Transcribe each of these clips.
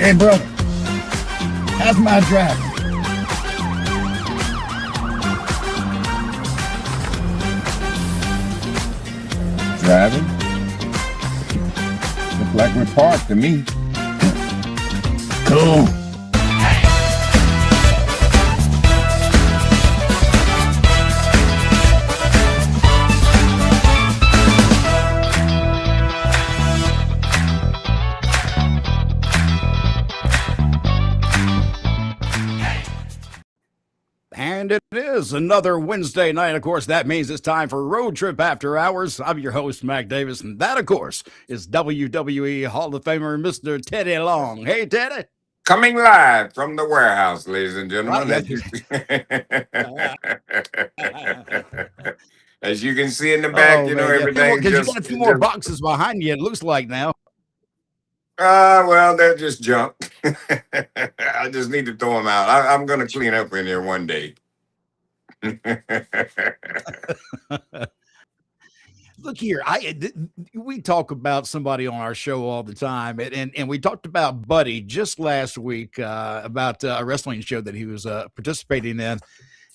Hey, brother, how's my driving? Driving? Look like we're parked to me. Cool. And it is another Wednesday night. Of course, that means it's time for Road Trip After Hours. I'm your host, Mac Davis, and that, of course, is WWE Hall of Famer Mr. Teddy Long. Hey, Teddy. Coming live from the warehouse, ladies and gentlemen. As you can see in the back, everything. Because you got a few more boxes behind you, it looks like now. Well, they're just junk. I just need to throw them out. I'm going to clean up in here one day. Look here, we talk about somebody on our show all the time, and we talked about Buddy just last week about a wrestling show that he was participating in.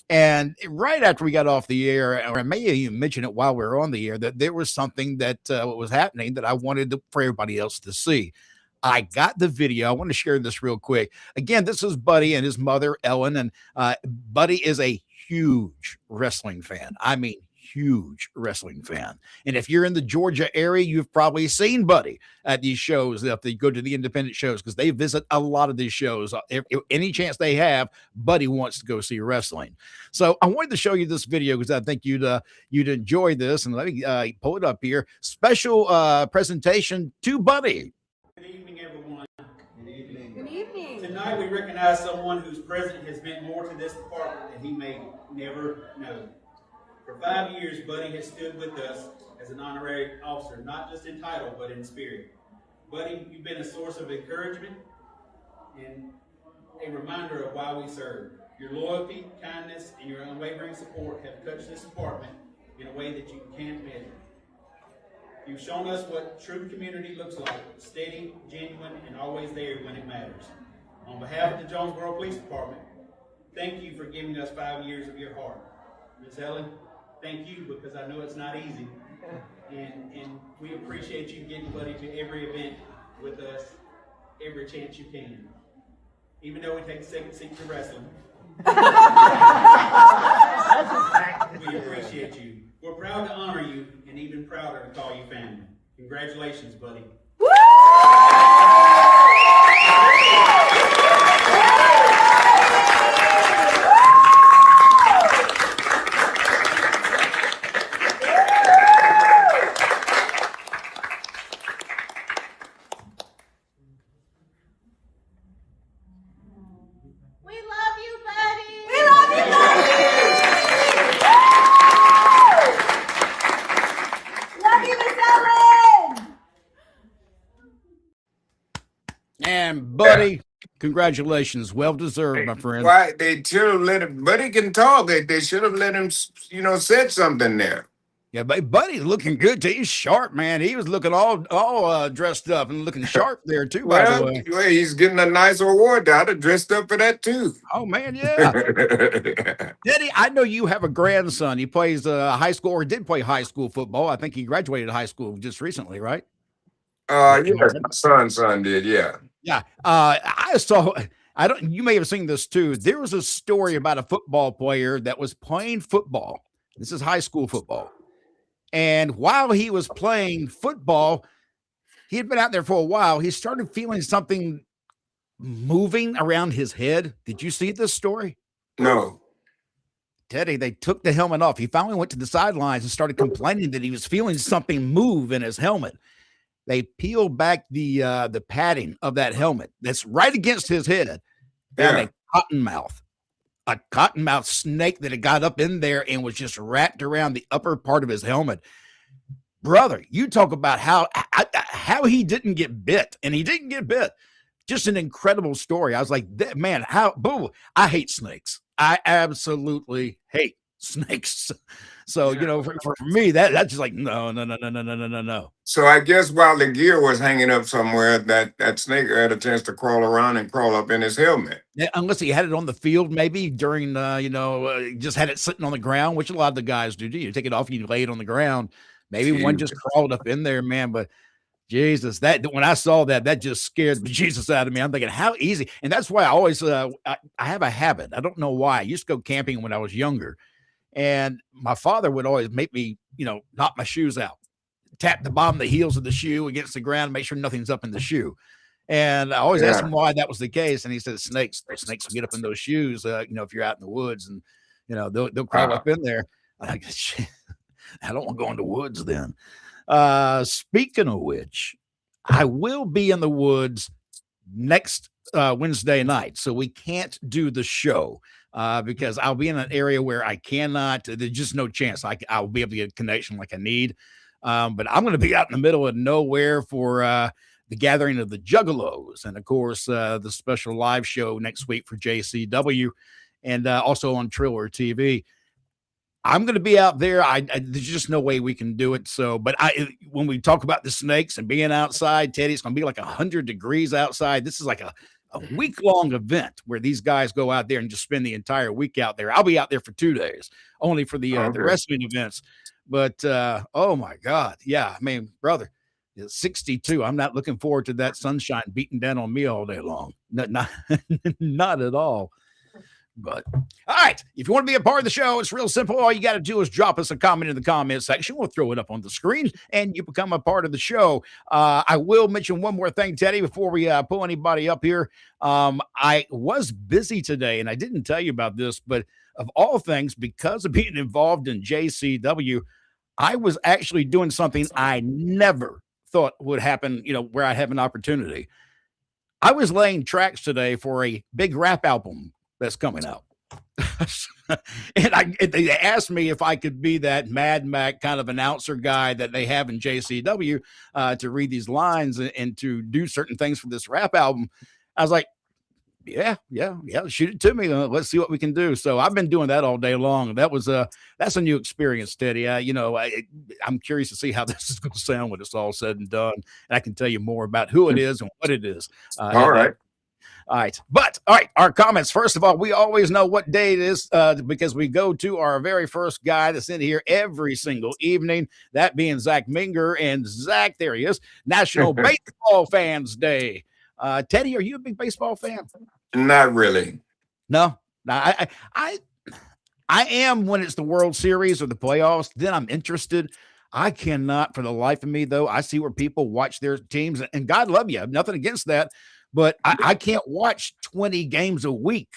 And right after we got off the air, or I may even mention it while we were on the air, that there was something that was happening that I wanted for everybody else to see. I got the video. I want to share this real quick. Again, this is Buddy and his mother, Ellen, and Buddy is a huge wrestling fan. I mean, huge wrestling fan. And if you're in the Georgia area, you've probably seen Buddy at these shows. If they go to the independent shows, because they visit a lot of these shows. If any chance they have, Buddy wants to go see wrestling. So I wanted to show you this video because I think you'd enjoy this. And let me pull it up here. Special presentation to Buddy. Good evening, everyone. Good evening. Good evening. Tonight we recognize someone whose presence has meant more to this department than he may never know. For 5 years, Buddy has stood with us as an honorary officer, not just in title, but in spirit. Buddy, you've been a source of encouragement and a reminder of why we serve. Your loyalty, kindness, and your unwavering support have touched this department in a way that you can't measure. You've shown us what true community looks like, steady, genuine, and always there when it matters. On behalf of the Jonesboro Police Department, thank you for giving us 5 years of your heart. Miss Ellen, thank you, because I know it's not easy. And we appreciate you getting Buddy to every event with us every chance you can. Even though we take a second seat to wrestling. We appreciate you. We're proud to honor you, and even prouder to call you family. Congratulations, Buddy. We love you, Buddy. We love you, Buddy. Love you, Miss Ellen. And Buddy, congratulations. Well deserved, my friend. Why they should have let him? Buddy can talk. They should have let him, said something there. Yeah, but Buddy's looking good too. He's sharp, man. He was looking all dressed up and looking sharp there too. By the way, Well, he's getting a nice award. I'd have dressed up for that too. oh man, yeah. Teddy, I know you have a grandson. He plays high school, or did play high school football. I think he graduated high school just recently, right? Yes, my son did, yeah. Yeah. I saw. I don't. You may have seen this too. There was a story about a football player that was playing football. This is high school football. And while he was playing football, he had been out there for a while. He started feeling something moving around his head. Did you see this story? No. Teddy, they took the helmet off. He finally went to the sidelines and started complaining that he was feeling something move in his helmet. They peeled back the padding of that helmet that's right against his head. Found a cottonmouth snake that had got up in there and was just wrapped around the upper part of his helmet. Brother, you talk about how he didn't get bit, and he didn't get bit. Just an incredible story. I was like, man, I hate snakes. I absolutely hate snakes. So, you know, for me, that's just like, no. So I guess while the gear was hanging up somewhere, that snake had a chance to crawl around and crawl up in his helmet. Yeah, unless he had it on the field, maybe during, just had it sitting on the ground, which a lot of the guys do. You take it off, you lay it on the ground. Maybe one just crawled up in there, man. But Jesus, that when I saw that, that just scared the Jesus out of me. I'm thinking, how easy. And that's why I always, I have a habit. I don't know why. I used to go camping when I was younger. And my father would always make me, knock my shoes out, tap the bottom of the heels of the shoe against the ground, make sure nothing's up in the shoe. And I always asked him why that was the case. And he said, snakes will get up in those shoes, if you're out in the woods and, they'll crawl up in there. I'm like, shit, I don't want to go in the woods then. Speaking of which, I will be in the woods next Wednesday night. So we can't do the show. Because I'll be in an area where I cannot, there's just no chance I'll be able to get a connection like I need. But I'm going to be out in the middle of nowhere for the gathering of the Juggalos. And of course, the special live show next week for JCW and also on TrillerTV. I'm going to be out there. There's just no way we can do it. So, but when we talk about the snakes and being outside, Teddy, it's going to be like 100 degrees outside. This is like a week-long event where these guys go out there and just spend the entire week out there. I'll be out there for 2 days, only for the wrestling events. But, oh, my God. Yeah, I mean, brother, it's 62. I'm not looking forward to that sunshine beating down on me all day long. Not at all. But all right, if you want to be a part of the show, it's real simple. All you got to do is drop us a comment in the comment section. We'll throw it up on the screen and you become a part of the show. I will mention one more thing, Teddy, before we pull anybody up here. I was busy today and I didn't tell you about this, but of all things, because of being involved in JCW, I was actually doing something I never thought would happen, where I have an opportunity. I was laying tracks today for a big rap album that's coming out. And they asked me if I could be that Mad Mac kind of announcer guy that they have in JCW to read these lines and to do certain things for this rap album. I was like, yeah, shoot it to me. Let's see what we can do. So I've been doing that all day long. That's a new experience, Teddy. I'm curious to see how this is going to sound when it's all said and done. And I can tell you more about who it is and what it is. All right. All right. But all right, our comments. First of all, we always know what day it is because we go to our very first guy that's in here every single evening, that being Zach Minger. And Zach, there he is, National Baseball Fans Day. Teddy, are you a big baseball fan? Not really. No. I am when it's the World Series or the playoffs. Then I'm interested. I cannot, for the life of me, though. I see where people watch their teams, and God love you. I have nothing against that. But I can't watch 20 games a week.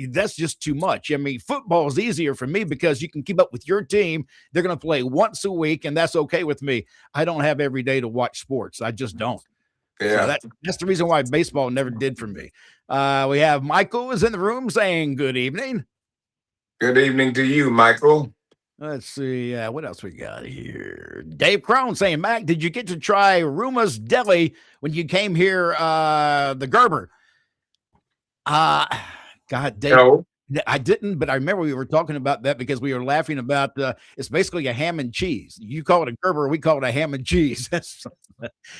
That's just too much. I mean, football is easier for me because you can keep up with your team. They're going to play once a week, and that's okay with me. I don't have every day to watch sports. I just don't. Yeah. So that's the reason why baseball never did for me. We have Michael is in the room saying good evening. Good evening to you, Michael. Let's see. What else we got here? Dave Crone saying, Mac, did you get to try Ruma's Deli when you came here, the Gerber? God, Dave. No. I didn't, but I remember we were talking about that because we were laughing about it's basically a ham and cheese. You call it a Gerber, we call it a ham and cheese. That's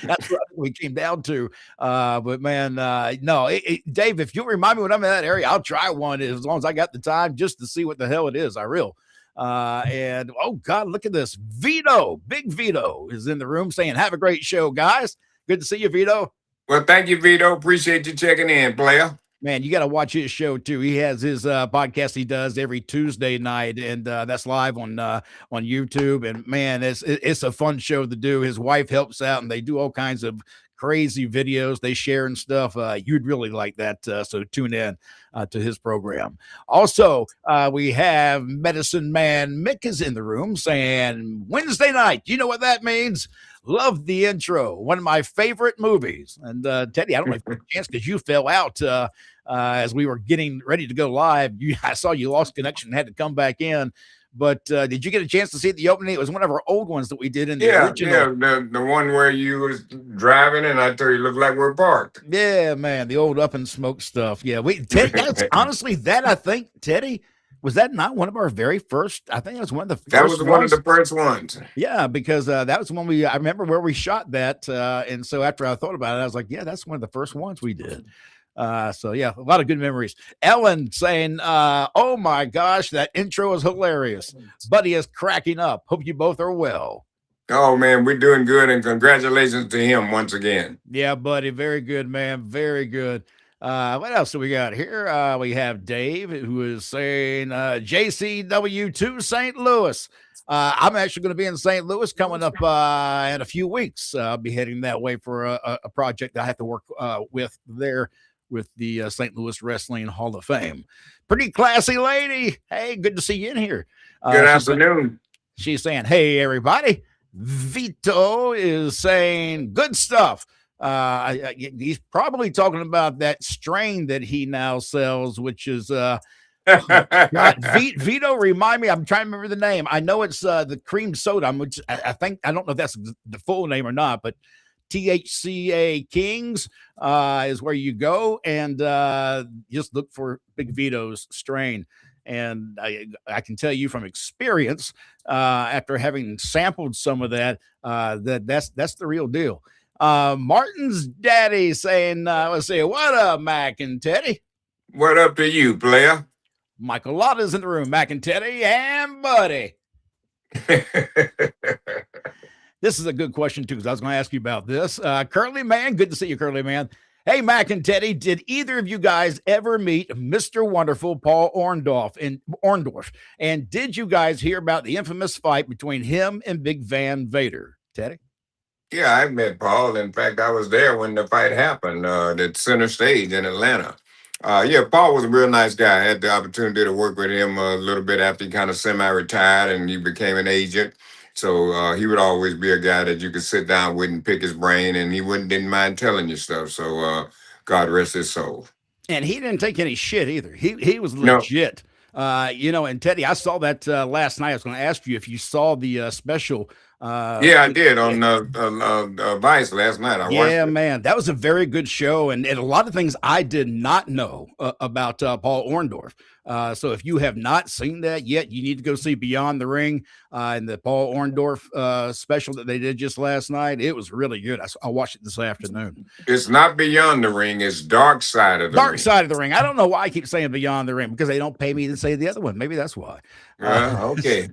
what we came down to. But man, no, Dave, if you remind me when I'm in that area, I'll try one as long as I got the time just to see what the hell it is. I will. And oh God, look at this. Vito, Big Vito is in the room saying, have a great show, guys. Good to see you, Vito. Well, thank you, Vito. Appreciate you checking in, player. Man, you got to watch his show too. He has his podcast he does every Tuesday night, and that's live on YouTube. And man, it's a fun show to do. His wife helps out, and they do all kinds of crazy videos they share and stuff. You'd really like that. So tune in to his program. Also, we have Medicine Man Mick is in the room saying Wednesday night. You know what that means? Love the intro. One of my favorite movies. And Teddy, I don't know if you had a chance because you fell out as we were getting ready to go live. I saw you lost connection and had to come back in. But did you get a chance to see the opening? It was one of our old ones that we did in the original. Yeah, the one where you was driving and I told you looked like we're parked. Yeah, man, the old Up in Smoke stuff. Yeah, Teddy, that's honestly that I think, Teddy, Was that not one of our very first? I think it was one of the That first was one of ones. the first ones. Yeah, because that was when I remember where we shot that. And so after I thought about it, I was like, yeah, that's one of the first ones we did. So yeah, a lot of good memories. Ellen saying, oh my gosh, that intro is hilarious. Buddy is cracking up. Hope you both are well. Oh man, we're doing good, and congratulations to him once again. Yeah, buddy. Very good, man. Very good. What else do we got here? We have Dave who is saying JCW2 St. Louis. I'm actually going to be in St. Louis coming up in a few weeks. I'll be heading that way for a project that I have to work with there with the St. Louis Wrestling Hall of Fame. Pretty classy lady. Hey, good to see you in here. Good afternoon. She's saying, hey, everybody. Vito is saying good stuff. He's probably talking about that strain that he now sells, which is God, Vito, remind me. I'm trying to remember the name. I know it's the cream soda, which I think, I don't know if that's the full name or not, but THCA Kings is where you go and just look for Big Vito's strain. And I can tell you from experience, after having sampled some of that, that's the real deal. Martin's daddy saying, let's see, what up, Mac and Teddy? What up to you, player? Michael Lotta's in the room, Mac and Teddy and Buddy. This is a good question, too, because I was going to ask you about this. Curly Man, good to see you, Curly Man. Hey, Mac and Teddy, did either of you guys ever meet Mr. Wonderful Paul Orndorff? And did you guys hear about the infamous fight between him and Big Van Vader? Teddy? Yeah, I met Paul. In fact, I was there when the fight happened at Center Stage in Atlanta. Yeah, Paul was a real nice guy. I had the opportunity to work with him a little bit after he kind of semi-retired and he became an agent. So he would always be a guy that you could sit down with and pick his brain, and he didn't mind telling you stuff. So God rest his soul. And he didn't take any shit either. He was No. legit. And Teddy, I saw that last night. I was going to ask you if you saw the special. Yeah, I did on Vice last night. I watched it. Man, that was a very good show, and a lot of things I did not know about Paul Orndorff. So if you have not seen that yet, you need to go see Beyond the Ring and the Paul Orndorff special that they did just last night. It was really good. I watched it this afternoon. It's not Beyond the Ring. It's Dark Side of the Ring. Dark Side of the Ring. I don't know why I keep saying Beyond the Ring, because they don't pay me to say the other one. Maybe that's why. Okay.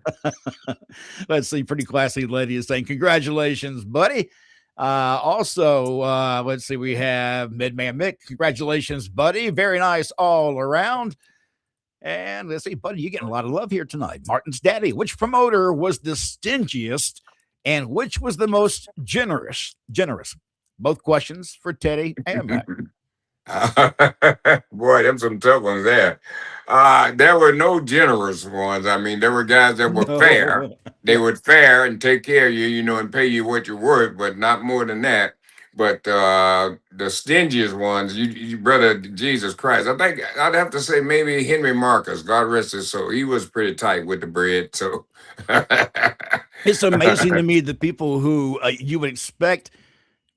Let's see. Pretty classy lady is saying, congratulations, buddy. Also, let's see. We have Midman Mick. Congratulations, buddy. Very nice all around. And let's see, buddy, you're getting a lot of love here tonight. Martin's daddy. Which promoter was the stingiest and which was the most generous? Both questions for Teddy and Mac. Boy, them some tough ones there. There were no generous ones. I mean, there were guys that were fair. They were fair and take care of you, and pay you what you're worth, but not more than that. But the stingiest ones, you brother Jesus Christ, I think I'd have to say maybe Henry Marcus, God rest his soul. He was pretty tight with the bread. So it's amazing to me the people who you would expect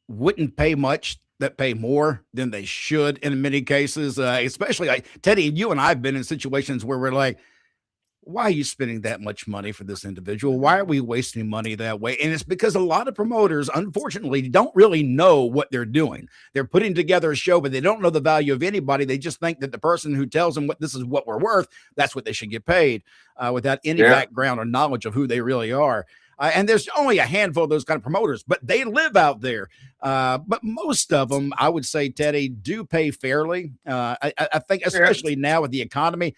wouldn't pay much that pay more than they should in many cases, especially like Teddy, you and I have been in situations where we're like, why are you spending that much money for this individual? Why are we wasting money that way? And it's because a lot of promoters, unfortunately, don't really know what they're doing. They're putting together a show, but they don't know the value of anybody. They just think that the person who tells them this is what we're worth, that's what they should get paid, without any background or knowledge of who they really are. And there's only a handful of those kind of promoters, but they live out there. But most of them, I would say, Teddy, do pay fairly. I think, especially now with the economy,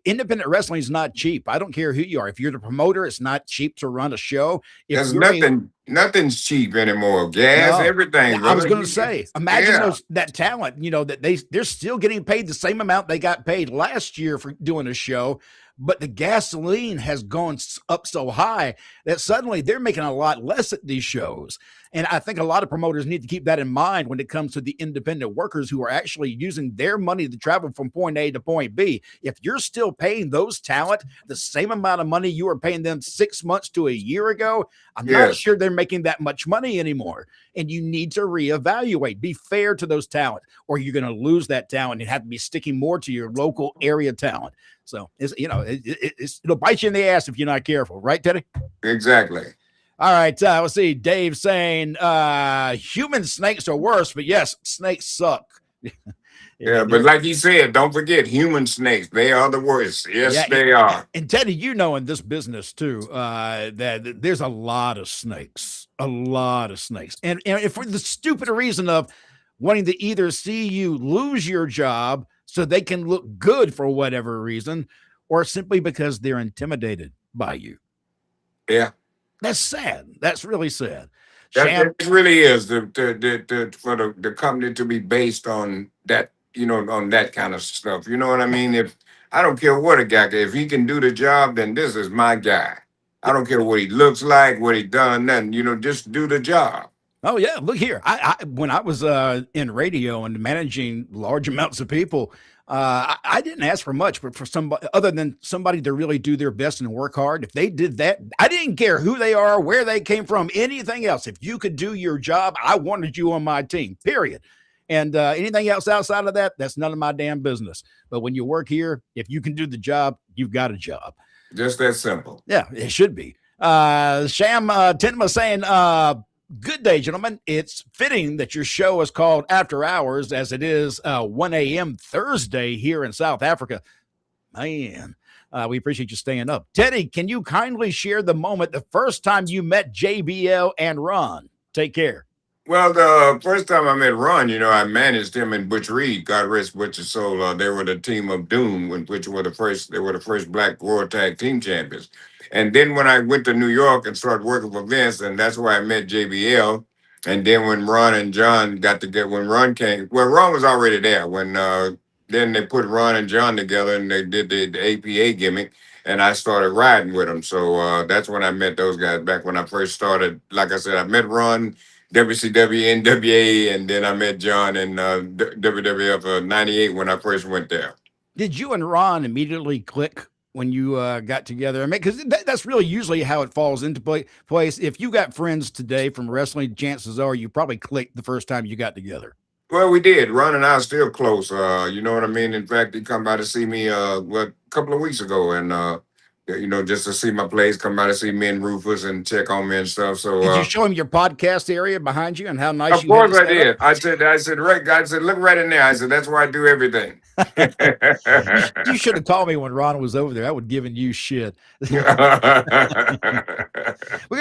independent wrestling is not cheap. I don't care who you are. If you're the promoter, it's not cheap to run a show. There's nothing's cheap anymore. Gas, everything. I was going to say, imagine that talent, that they're still getting paid the same amount they got paid last year for doing a show. But the gasoline has gone up so high that suddenly they're making a lot less at these shows. And I think a lot of promoters need to keep that in mind when it comes to the independent workers who are actually using their money to travel from point A to point B. If you're still paying those talent the same amount of money you were paying them 6 months to a year ago, I'm not sure they're making that much money anymore. And you need to reevaluate. Be fair to those talent, or you're going to lose that talent and have to be sticking more to your local area talent. So it'll bite you in the ass if you're not careful, right, Teddy? Exactly. All right, let's see. Dave saying human snakes are worse, but yes, snakes suck. Yeah, but like you said, don't forget human snakes. They are the worst. Yes, they are. And Teddy, you know, in this business too, that there's a lot of snakes, and for the stupid reason of wanting to either see you lose your job so they can look good for whatever reason, or simply because they're intimidated by you. Yeah. That's sad. That's really sad. It really is for the company to be based on that, on that kind of stuff. You know what I mean? If I don't care what a guy, if he can do the job, then this is my guy. I don't care what he looks like, what he done, nothing. Just do the job. Oh yeah, look here. When I was in radio and managing large amounts of people, I didn't ask for much, but for somebody other than somebody to really do their best and work hard. If they did that, I didn't care who they are, where they came from, anything else. If you could do your job, I wanted you on my team, period. And anything else outside of that, that's none of my damn business. But when you work here, if you can do the job, you've got a job. Just that simple. Yeah, it should be. Sham Tinma saying, good day, gentlemen. It's fitting that your show is called After Hours, as it is 1 a.m. Thursday here in South Africa. Man, we appreciate you staying up. Teddy, can you kindly share the moment, the first time you met JBL and Ron? Take care. Well, the first time I met Ron, I managed him and Butch Reed. God rest Butch's soul. They were the team of Doom, which were the first Black World Tag Team Champions. And then when I went to New York and started working for Vince, and that's where I met JBL. And then when Ron and John when Ron came, well, Ron was already there. When then they put Ron and John together and they did the APA gimmick, and I started riding with them. So that's when I met those guys back when I first started. Like I said, I met Ron, WCW, NWA, and then I met John in WWF 98 when I first went there. Did you and Ron immediately click when you got together? I mean, because that's really usually how it falls into place. If you got friends today from wrestling, chances are you probably clicked the first time you got together. Well, we did. Ron and I are still close. You know what I mean? In fact, he come by to see me a couple of weeks ago, and just to see my place, come by to see me and Rufus and check on me and stuff. So did you show him your podcast area behind you and how nice of course I did. I said, Rick, I said, look right in there. I said, that's where I do everything. You should have called me when Ron was over there. I would have given you shit. We're gonna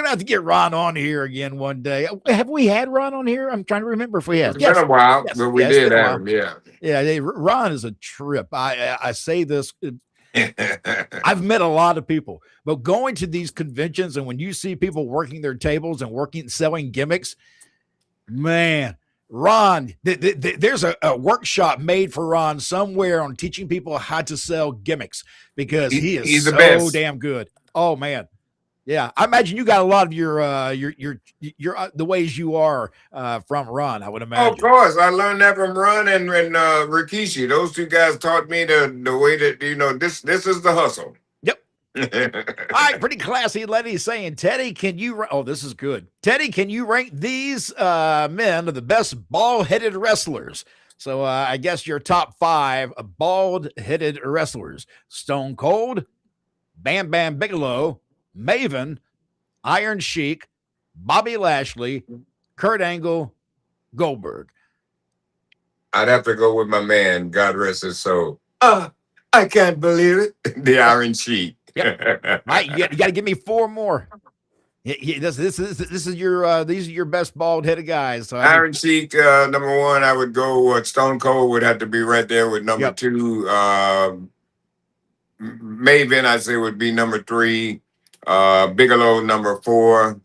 have to get Ron on here again one day. Have we had Ron on here? I'm trying to remember if we have. It's been a while, but we did have him. Yeah. Ron is a trip. I say this. I've met a lot of people, but going to these conventions and when you see people working their tables and selling gimmicks, man, Ron, there's a workshop made for Ron somewhere on teaching people how to sell gimmicks because he's so best. Damn good. Oh man. Yeah, I imagine you got a lot of your the ways you are from Ron. I would imagine. Oh, of course, I learned that from Ron and Rikishi. Those two guys taught me the way that this is the hustle. Yep. All right, pretty classy lady saying, Teddy, can you? Oh, this is good. Teddy, can you rank these men of the best bald-headed wrestlers? So I guess your top 5 bald-headed wrestlers: Stone Cold, Bam Bam Bigelow, Maven, Iron Sheik, Bobby Lashley, Kurt Angle, Goldberg. I'd have to go with my man, God rest his soul. I can't believe it. The Iron Sheik. Yep. Right, you got to give me 4 more. This is your these are your best bald-headed guys. So Iron Sheik, number 1. I would go. Stone Cold would have to be right there with number 2. Maven, I'd say, would be number 3. Bigelow, number 4.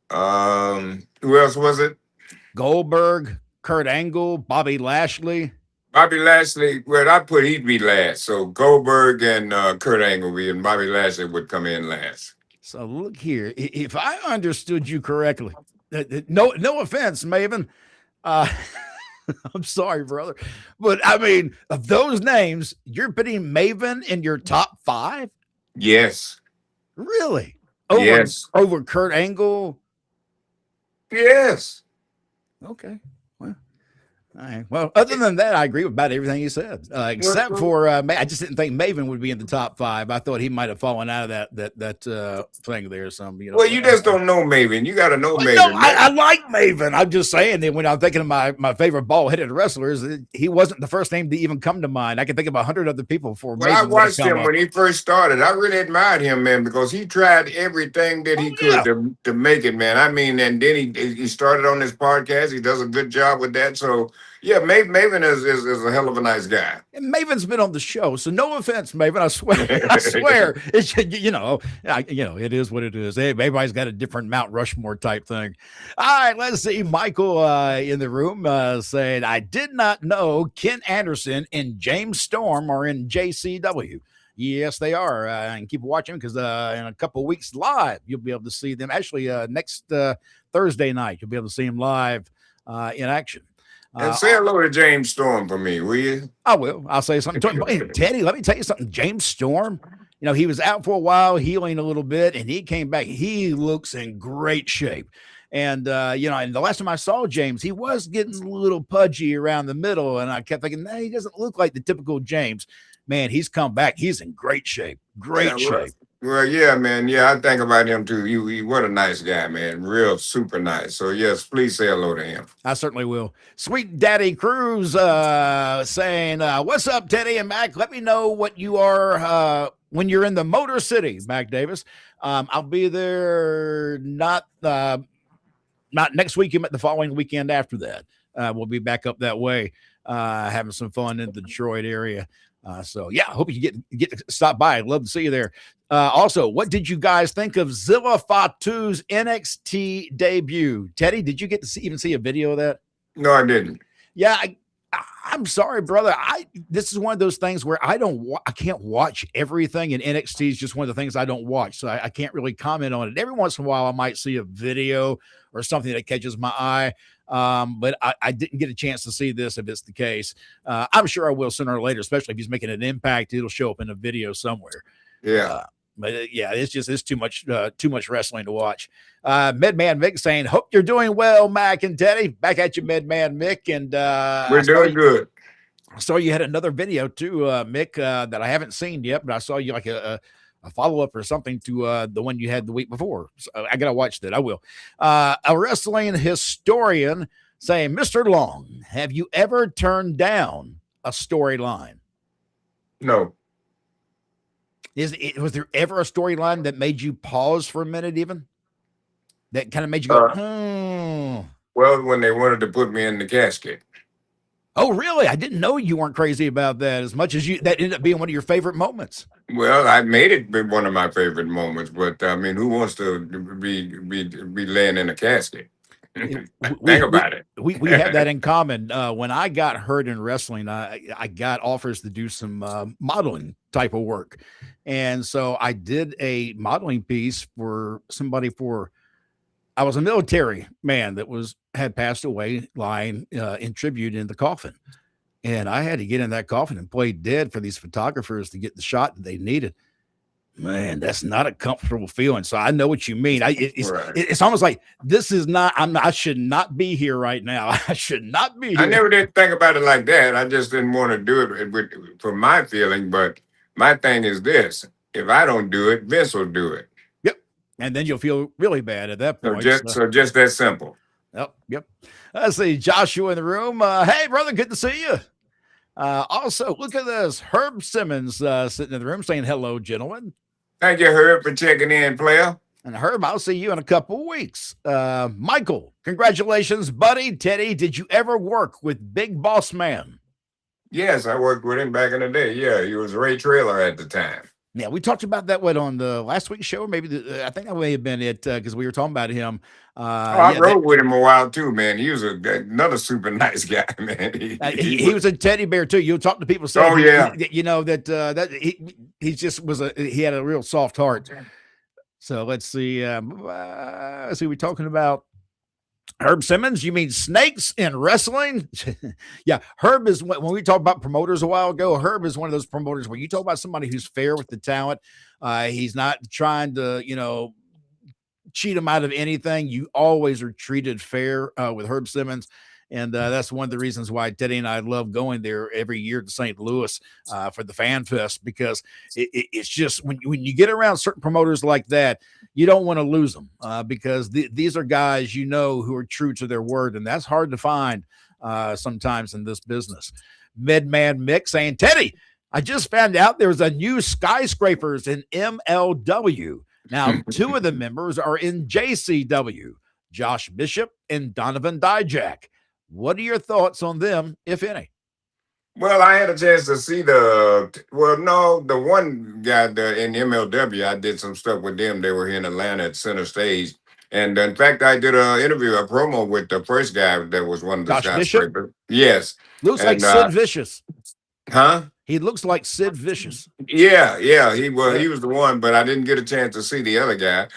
Who else was it? Goldberg, Kurt Angle, Bobby Lashley. Bobby Lashley, he'd be last. So Goldberg and Kurt Angle and Bobby Lashley would come in last. So look here. If I understood you correctly, no offense, Maven. Uh, I'm sorry, brother, but I mean, of those names, you're putting Maven in your top 5. Yes. Really? Yes. Over Kurt Angle? Yes. Okay. Well, all right. Well, other than that, I agree with about everything you said, except Well, for I just didn't think Maven would be in the top 5. I thought he might have fallen out of that thing there. Some, well, you just don't know Maven. You got to know Well, no, Maven. I like Maven. I'm just saying that when I'm thinking of my favorite bald-headed wrestlers, he wasn't the first name to even come to mind. I can think of 100 other people before Well, Maven I would have watched come him up. when he first started. I really admired him, man, because he tried everything that he could to make it, man. I mean, and then he started on this podcast. He does a good job with that. So, yeah, Maven is a hell of a nice guy. And Maven's been on the show, so no offense, Maven. I swear, I swear. It's it is what it is. Hey, everybody's got a different Mount Rushmore type thing. All right, let's see. Michael in the room saying, "I did not know Ken Anderson and James Storm are in JCW." Yes, they are. And keep watching because in a couple of weeks live, you'll be able to see them. Actually, next Thursday night, you'll be able to see them live in action. And say hello to James Storm for me, will you? I will. I'll say something to him. Hey, Teddy, let me tell you something. James Storm, he was out for a while, healing a little bit, and he came back. He looks in great shape. And, and the last time I saw James, he was getting a little pudgy around the middle. And I kept thinking, nah, he doesn't look like the typical James. Man, he's come back. He's in great shape. Great shape. Well, yeah, man. Yeah, I think about him too. He what a nice guy, man. Real super nice. So yes, please say hello to him. I certainly will. Sweet Daddy Cruz saying, "What's up, Teddy and Mac? Let me know what you are when you're in the Motor City, Mac Davis. I'll be there not next weekend, but the following weekend after that. We'll be back up that way, having some fun in the Detroit area. So yeah, I hope you get to stop by. I'd love to see you there. Also, what did you guys think of Zilla Fatu's NXT debut? Teddy, did you get to even see a video of that? No, I didn't. Yeah, I'm sorry, brother. This is one of those things where I can't watch everything, and NXT is just one of the things I don't watch, so I can't really comment on it. Every once in a while, I might see a video or something that catches my eye, but I didn't get a chance to see this if it's the case. I'm sure I will sooner or later, especially if he's making an impact. It'll show up in a video somewhere. Yeah. But yeah, it's too much wrestling to watch. Medman Mick saying, "Hope you're doing well, Mac and Teddy." Back at you, Medman Mick, and we're doing good. I saw you had another video too, Mick, that I haven't seen yet, but I saw you like a follow-up or something to the one you had the week before. So I gotta watch that. I will. A wrestling historian saying, "Mr. Long, have you ever turned down a storyline?" No. Was there ever a storyline that made you pause for a minute, even that kind of made you go, Well, when they wanted to put me in the casket. Oh, really? I didn't know you weren't crazy about that as much as that ended up being one of your favorite moments. Well, I made it be one of my favorite moments, but I mean, who wants to be laying in a casket? Think about it. We have that in common. When I got hurt in wrestling, I got offers to do some modeling type of work. And so I did a modeling piece for somebody I was a military man that had passed away lying in tribute in the coffin. And I had to get in that coffin and play dead for these photographers to get the shot that they needed. Man, that's not a comfortable feeling. So I know what you mean. It's almost like this is not, I should not be here right now. I should not be here. I never did think about it like that. I just didn't want to do it for my feeling. But my thing is this: if I don't do it, Vince will do it. Yep. And then you'll feel really bad at that point. So just that simple. Yep. Let's see Joshua in the room. Hey, brother, good to see you. Also, look at this. Herb Simmons sitting in the room saying, "Hello, gentlemen." Thank you, Herb, for checking in, player. And Herb, I'll see you in a couple of weeks. Michael, congratulations, buddy. Teddy, did you ever work with Big Boss Man? Yes, I worked with him back in the day. Yeah, he was Ray Trailer at the time. Yeah, we talked about that on the last week's show. Maybe I think that may have been it because we were talking about him. I rode with him a while too, man. He was another super nice guy, man. He was a teddy bear too. You'll talk to people saying, he just was he had a real soft heart. So let's see. We're talking about Herb Simmons, you mean snakes in wrestling? Yeah, Herb is when we talked about promoters a while ago. Herb is one of those promoters where you talk about somebody who's fair with the talent. He's not trying to, cheat them out of anything. You always are treated fair with Herb Simmons. And that's one of the reasons why Teddy and I love going there every year to St. Louis for the Fan Fest, because it's just when you get around certain promoters like that, you don't want to lose them because these are guys who are true to their word, and that's hard to find sometimes in this business. Midman Mick saying, Teddy, I just found out there's a new skyscrapers in MLW. Now, two of the members are in JCW, Josh Bishop and Donovan Dijak. What are your thoughts on them, if any? Well, I had a chance to see the one guy in MLW. I did some stuff with them. They were here in Atlanta at Center Stage. And in fact, I did a promo with the first guy that was one of the Josh Bishop? skyscrapers. Yes. Looks like Sid Vicious. Huh? He looks like Sid Vicious. Yeah, he was the one, but I didn't get a chance to see the other guy.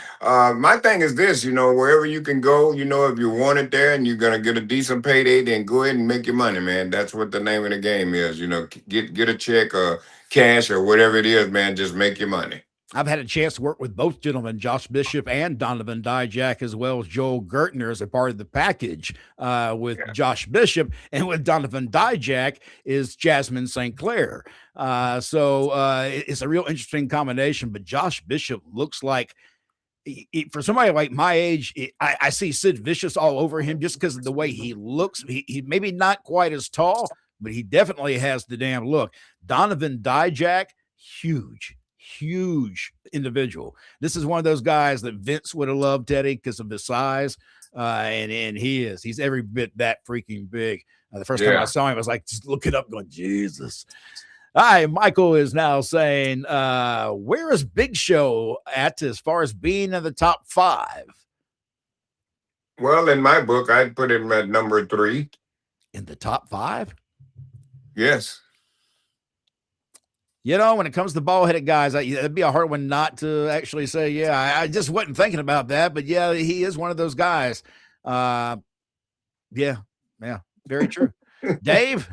My thing is this, wherever you can go, if you want it there and you're gonna get a decent payday, then go ahead and make your money, man. That's what the name of the game is. Get a check or cash or whatever it is, man. Just make your money. I've had a chance to work with both gentlemen, Josh Bishop and Donovan Dijak, as well as Joel Gertner as a part of the package with Josh Bishop, and with Donovan Dijak is Jasmine St. Clair. So it's a real interesting combination, but Josh Bishop looks like, for somebody like my age, I see Sid Vicious all over him just because of the way he looks. He maybe not quite as tall, but he definitely has the damn look. Donovan Dijak, huge individual. This is one of those guys that Vince would have loved, Teddy, because of his size. And he's every bit that freaking big. The first time I saw him, I was like, just looking up going, Jesus. Hi, Michael is now saying, where is Big Show at as far as being in the top 5? Well, in my book, I'd put him at number 3. In the top 5? Yes. When it comes to ball-headed guys, it'd be a hard one not to actually say, yeah, I just wasn't thinking about that. But, yeah, he is one of those guys. Yeah, very true. Dave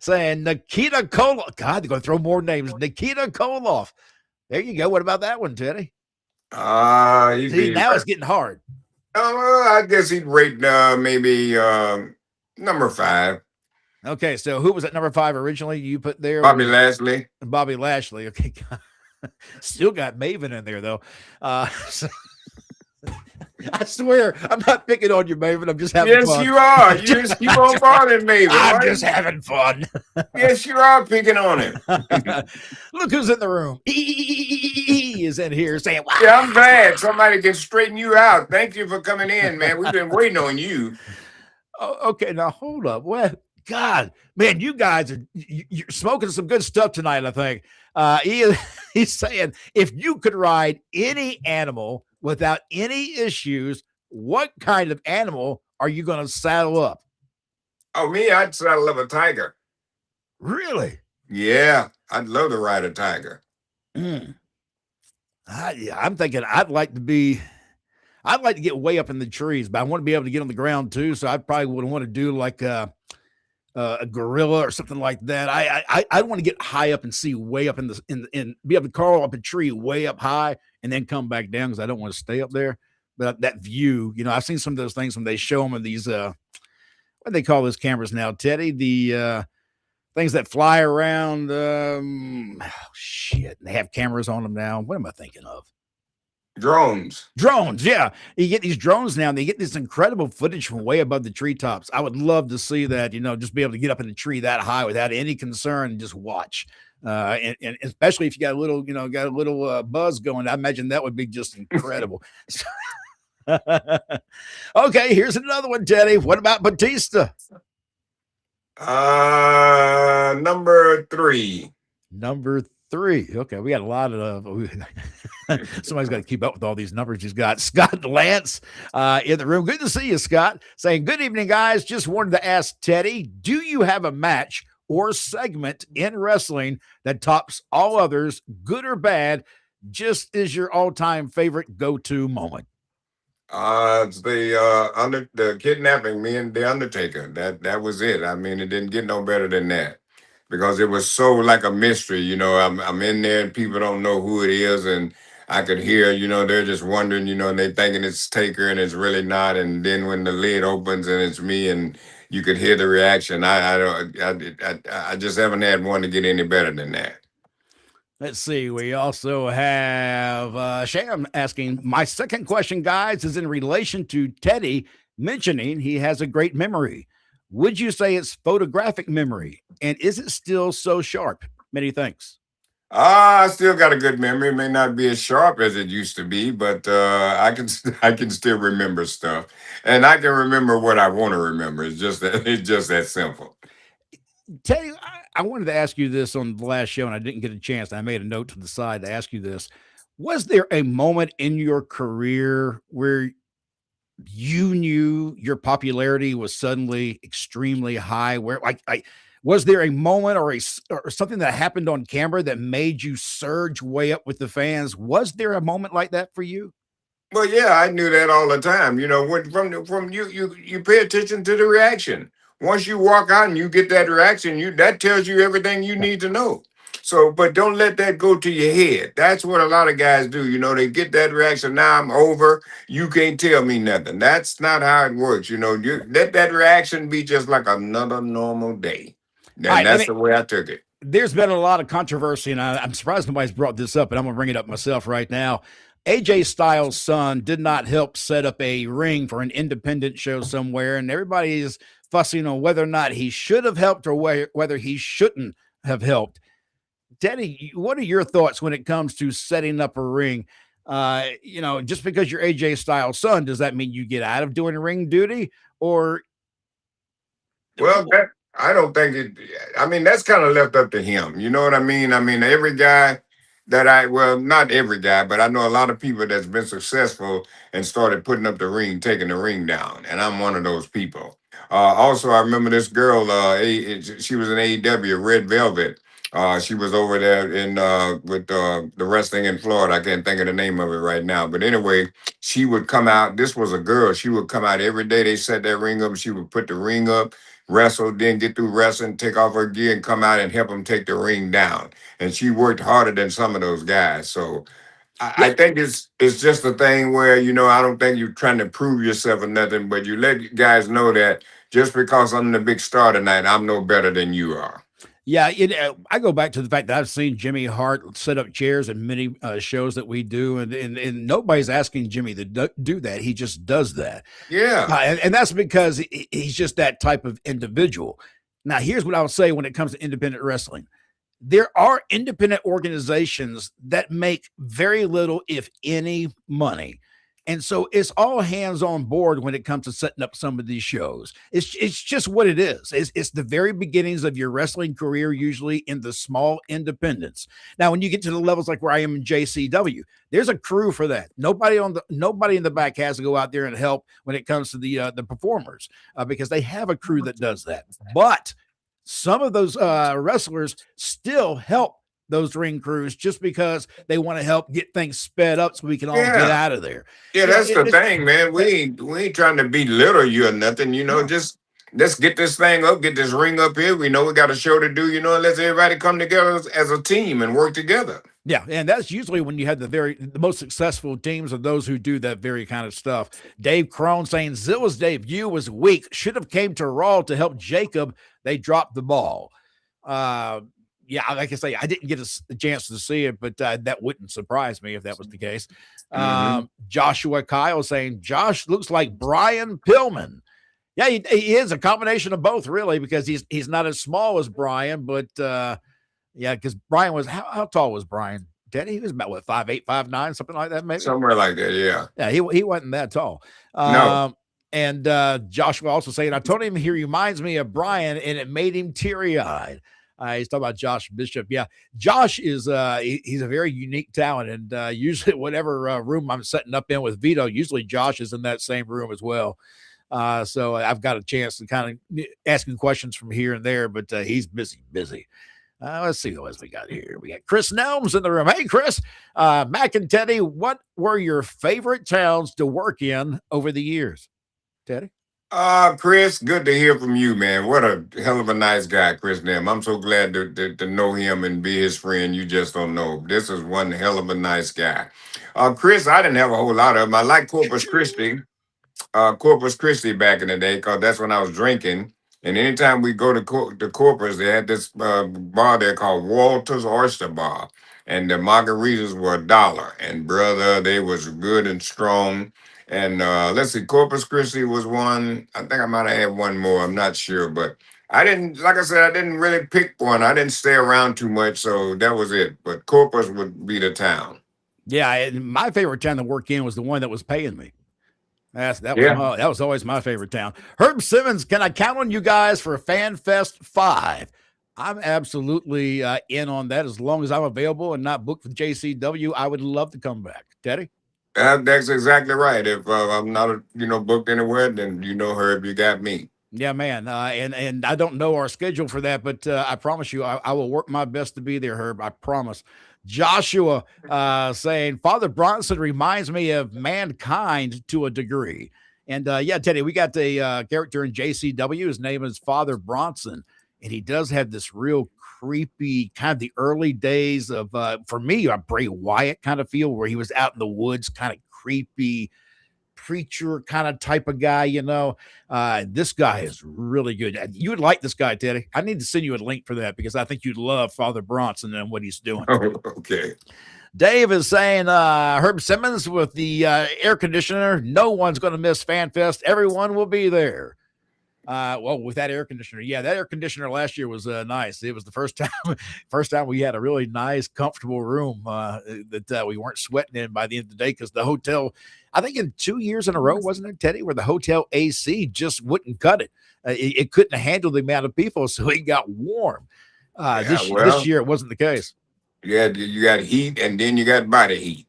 saying Nikita Koloff. God, they're going to throw more names. Nikita Koloff. There you go. What about that one, Teddy? Now it's getting hard. I guess he'd rate maybe number 5. Okay, so who was at number 5 originally? You put there Bobby Lashley. Bobby Lashley. Okay, still got Maven in there though. So, I swear, I'm not picking on you, Maven. I'm just having fun. Yes, you are. You just keep on bothering Maven. I'm just having fun. Yes, you are picking on him. Look who's in the room. He is in here saying, wow. Yeah, I'm glad somebody can straighten you out. Thank you for coming in, man. We've been waiting on you. Oh, okay, now hold up. What? God, man, you guys you're smoking some good stuff tonight, I think. He's saying, if you could ride any animal without any issues, what kind of animal are you going to saddle up? Oh, me, I'd saddle up a tiger. Really? Yeah, I'd love to ride a tiger. I'm thinking I'd like to get way up in the trees, but I want to be able to get on the ground too. So I probably would want to do like a gorilla or something like that. I want to get high up and see way up in be able to crawl up a tree way up high and then come back down because I don't want to stay up there. But that view, I've seen some of those things when they show them in these what do they call those cameras now, Teddy? The things that fly around. Shit, they have cameras on them now. What am I thinking of? Drones, yeah. You get these drones now, and they get this incredible footage from way above the treetops. I would love to see that, just be able to get up in a tree that high without any concern and just watch. And especially if you got a little, buzz going, I imagine that would be just incredible. Okay, here's another one, Teddy. What about Batista? Number 3. Number 3. Okay, we got a lot of somebody's got to keep up with all these numbers he's got. Scott Lance in the room. Good to see you, Scott. Saying, good evening, guys. Just wanted to ask Teddy, do you have a match or segment in wrestling that tops all others, good or bad, just is your all-time favorite go-to moment? It's the kidnapping me and the Undertaker. That was it. I mean, it didn't get no better than that because it was so like a mystery. I'm in there and people don't know who it is, and I could hear, they're just wondering, and they thinking it's Taker and it's really not. And then when the lid opens and it's me, and you could hear the reaction. I don't I just haven't had one to get any better than that. Let's see. We also have Sham asking, my second question, guys, is in relation to Teddy mentioning he has a great memory. Would you say it's photographic memory? And is it still so sharp? Many thanks. I still got a good memory. It may not be as sharp as it used to be, but I can still remember stuff, and I can remember what I want to remember. It's just that simple. Teddy, I wanted to ask you this on the last show, and I didn't get a chance. I made a note to the side to ask you this. Was there a moment in your career where you knew your popularity was suddenly extremely high? Where, was there a moment or something that happened on camera that made you surge way up with the fans? Was there a moment like that for you? Well, yeah, I knew that all the time. From you pay attention to the reaction. Once you walk out and you get that reaction, that tells you everything you need to know. So, but don't let that go to your head. That's what a lot of guys do. They get that reaction. Now I'm over. You can't tell me nothing. That's not how it works. You let that reaction be just like another normal day. All And right, that's the way I took it. there's been a lot of controversy, and I'm surprised nobody's brought this up, but I'm going to bring it up myself right now. AJ Styles' son did not help set up a ring for an independent show somewhere, and everybody is fussing on whether or not he should have helped or whether he shouldn't have helped. Teddy, what are your thoughts when it comes to setting up a ring? Just because you're AJ Styles' son, does that mean you get out of doing ring duty? Or Well, I don't think it. I mean, that's kind of left up to him. You know what I mean? I mean, every guy well, not every guy, but I know a lot of people that's been successful and started putting up the ring, taking the ring down, and I'm one of those people. Also, I remember this girl. She was in AEW, Red Velvet. She was over there in with the wrestling in Florida. I can't think of the name of it right now, but anyway, she would come out. This was a girl. She would come out every day. They set that ring up. She would put the ring up, wrestle, then get through wrestling, take off her gear, and come out and help them take the ring down. And she worked harder than some of those guys. So I think it's just a thing where I don't think you're trying to prove yourself or nothing, but you let guys know that just because I'm the big star tonight, I'm no better than you are. yeah, I go back to the fact that I've seen Jimmy Hart set up chairs in many shows that we do, and nobody's asking Jimmy to do that. He just does that. Yeah. And that's because he's just that type of individual. Now, here's what I would say when it comes to independent wrestling. There are independent organizations that make very little, if any, money. And so it's all hands on board when it comes to setting up some of these shows. It's just what it is. It's the very beginnings of your wrestling career, usually in the small independents. Now, when you get to the levels like where I am in JCW, there's a crew for that. Nobody in the back has to go out there and help when it comes to the performers because they have a crew that does that. But some of those wrestlers still help those ring crews just because they want to help get things sped up so we can all get out of there. Yeah, that's the thing, man. We ain't trying to belittle you or nothing. Just let's get this thing up, get this ring up here. We know we got a show to do. And let's everybody come together as a team and work together. Yeah, and that's usually when you have the most successful teams are those who do that very kind of stuff. Dave Crone saying Zilla's debut was weak. Should have came to Raw to help Jacob. They dropped the ball. Yeah, like I say, I didn't get a chance to see it, but that wouldn't surprise me if that was the case. Joshua Kyle saying Josh looks like Brian Pillman. Yeah, he is a combination of both, really, because he's not as small as Brian, but yeah, because Brian was how tall was Brian? Teddy, he was about what 5'8", 5'9", something like that, maybe somewhere like that. Yeah, yeah, he wasn't that tall. No. And Joshua also saying, I told him he reminds me of Brian, and it made him teary-eyed. He's talking about Josh Bishop. Yeah, Josh is he's a very unique talent, and usually whatever room I'm setting up in with Vito, usually Josh is in that same room as well. So I've got a chance to kind of ask him questions from here and there, but he's busy. Let's see who else we got here. We got Chris Nelms in the room. Hey, Chris. Mac and Teddy, what were your favorite towns to work in over the years? Teddy? Chris, good to hear from you, man. What a hell of a nice guy, Chris Nim. I'm so glad to know him and be his friend. You just don't know. This is one hell of a nice guy. Chris, I didn't have a whole lot of them. I like Corpus Christi back in the day, because that's when I was drinking. And anytime we go to Corpus, they had this bar there called Walter's Oyster Bar. And the margaritas were $1. And brother, they was good and strong. And let's see, Corpus Christi was one. I think I might have had one more. I'm not sure. But I didn't, like I said, I didn't really pick one. I didn't stay around too much. So that was it. But Corpus would be the town. Yeah, my favorite town to work in was the one that was paying me. That was always my favorite town. Herb Simmons, can I count on you guys for Fan Fest 5? I'm absolutely in on that as long as I'm available and not booked with JCW. I would love to come back. Teddy? That's exactly right. If I'm not, booked anywhere, then Herb, you got me. Yeah, man. And I don't know our schedule for that, but I promise you, I will work my best to be there, Herb. I promise. Joshua saying Father Bronson reminds me of Mankind to a degree. And yeah, Teddy, we got the character in JCW. His name is Father Bronson. And he does have this real creepy kind of the early days of, for me, a Bray Wyatt kind of feel where he was out in the woods, kind of creepy preacher kind of type of guy, this guy is really good. You would like this guy, Teddy. I need to send you a link for that because I think you'd love Father Bronson and what he's doing. Oh, okay. Dave is saying Herb Simmons with the air conditioner. No one's going to miss Fan Fest. Everyone will be there. Well, with that air conditioner, yeah, that air conditioner last year was nice. It was the first time we had a really nice, comfortable room that we weren't sweating in by the end of the day because the hotel, I think in 2 years in a row, wasn't it, Teddy, where the hotel AC just wouldn't cut it. It couldn't handle the amount of people, so it got warm. This year, it wasn't the case. Yeah, you got heat, and then you got body heat.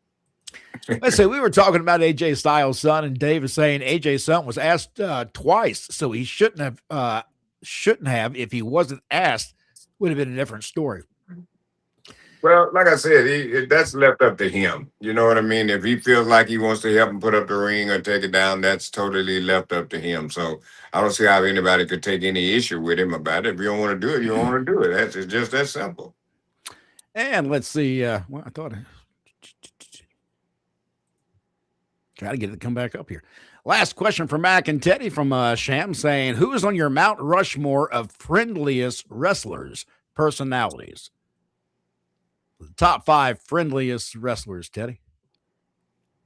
Let's say we were talking about AJ Styles' son, and Dave is saying AJ's son was asked twice, so he shouldn't have. If he wasn't asked, would have been a different story. Well, like I said, that's left up to him. You know what I mean? If he feels like he wants to help him put up the ring or take it down, that's totally left up to him. So I don't see how anybody could take any issue with him about it. If you don't want to do it, you don't want to do it. It's just that simple. And let's see. Well, I thought. Try to get it to come back up here. Last question from Mac and Teddy from Sham saying, who is on your Mount Rushmore of friendliest wrestlers, personalities? The top 5 friendliest wrestlers, Teddy.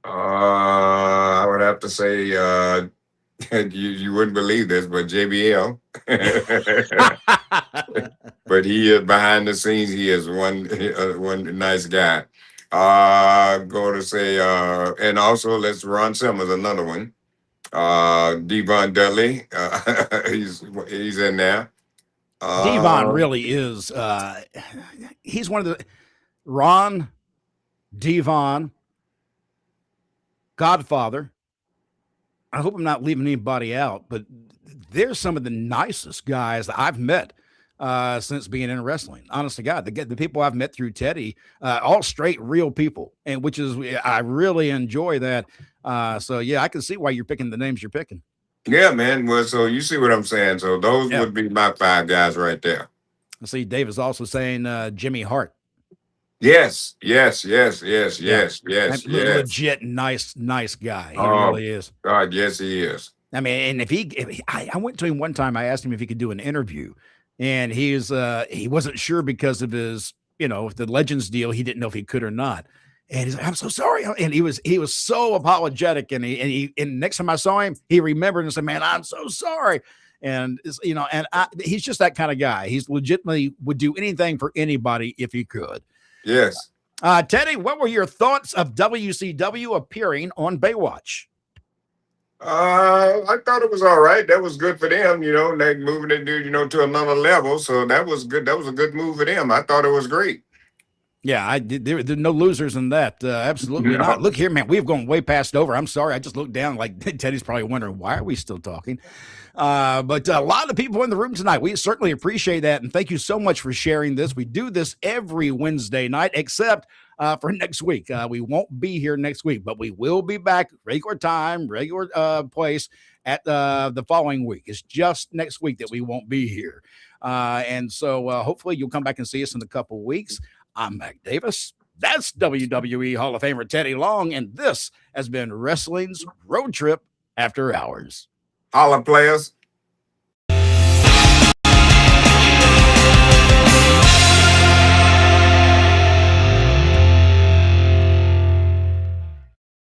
I would have to say you wouldn't believe this, but JBL. But he is behind the scenes. He is one nice guy. Going to say, and also let's Ron Simmons, another one. Devon Dudley, he's in there. Devon really is. He's one of the Ron, Devon, Godfather. I hope I'm not leaving anybody out, but they're some of the nicest guys that I've met since being in wrestling. Honest to God, the people I've met through Teddy, all straight, real people, and which is I really enjoy that. So yeah, I can see why you're picking the names you're picking. Yeah, man. Well, so you see what I'm saying. So those would be my 5 guys right there. I see Dave is also saying Jimmy Hart. Yes. Legit nice guy. He really is. God, yes, he is. I mean, and I went to him one time. I asked him if he could do an interview, and he wasn't sure because of his, the Legends deal. He didn't know if he could or not. And he's like, I'm so sorry. And he was so apologetic. And and next time I saw him, he remembered and said, man, I'm so sorry. And he's just that kind of guy. He's legitimately would do anything for anybody if he could. Yes. Teddy, what were your thoughts of WCW appearing on Baywatch? I thought it was all right. That was good for them, they moving it, to another level. So that was good. That was a good move for them. I thought it was great. Yeah, I did. There are no losers in that. Absolutely No. not. Look here, man. We've gone way past over. I'm sorry. I just looked down like Teddy's probably wondering why are we still talking. But a lot of people in the room tonight. We certainly appreciate that, and thank you so much for sharing this. We do this every Wednesday night, except for next week. We won't be here next week, but we will be back regular time, regular place at the following week. It's just next week that we won't be here, and so hopefully you'll come back and see us in a couple weeks. I'm Mac Davis. That's WWE Hall of Famer Teddy Long, and this has been Wrestling's Road Trip After Hours. Holla, players.